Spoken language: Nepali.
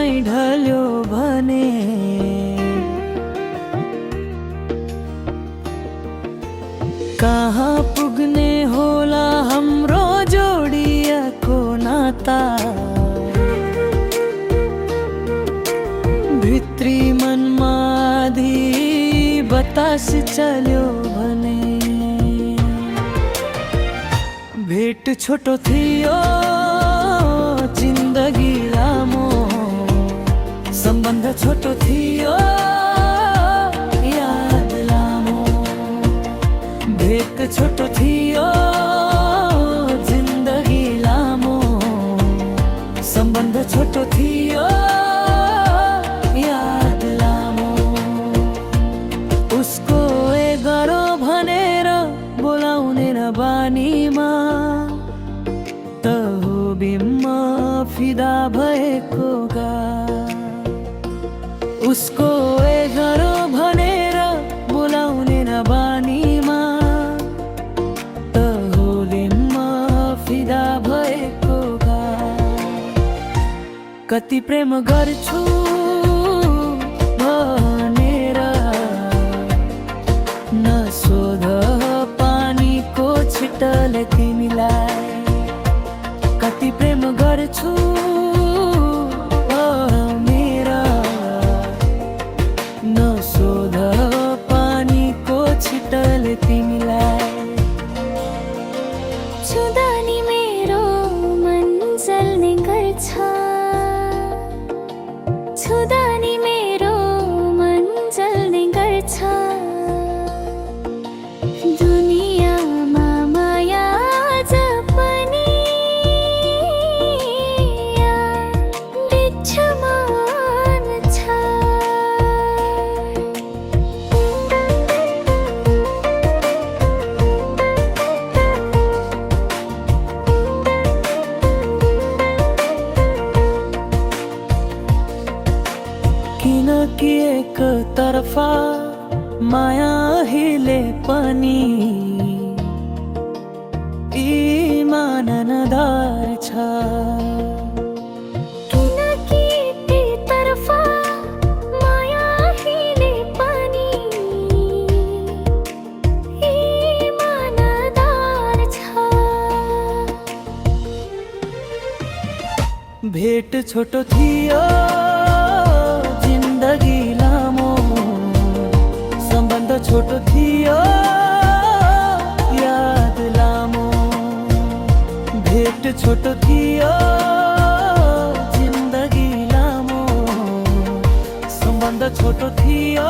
नै ढल्यो भने कहाँ पुग्ने होला हाम्रो जोडिएको नाता। भित्री मनमा आधी बतास चल्यो भने भेट छोटो थियो जिन्दगी लामो, सम्बन्ध छोटो थियो याद लामो। भेट छोटो थियो जिन्दगी लामो, सम्बन्ध छोटो थियो याद लामो। उसको ए गरो भनेर बोलाउने न बानीमा त हो बिम्मा फिदा भएको गा। उसको ए गरो भनेर बोलाउने न बानीमा त हो बिम्मा फिदा भएको गा। कति प्रेम गर्छु भनेर नसोध पानीको छिटले तिमीलाई। कति प्रेम गर्छु मेरा नसोध पानीको छिटले तिमीलाई। छुँदा नि मेरो मन जल्ने गर्छ, छुँदा नि मेरो मन जल्ने गर्छ। दुनियाँमा माया आज पनि बिच्छमान छ। किनकि एक तर्फा माया हिले पनि इमानदार छ। किनकि एकतर्फा माया हिले पनि इमानदार छ। भेट छोटो थियो जिन्दगी लामो, सम्बन्ध छोटो थियो याद लामो। भेट छोटो थियो जिन्दगी लामो, सम्बन्ध छोटो थियो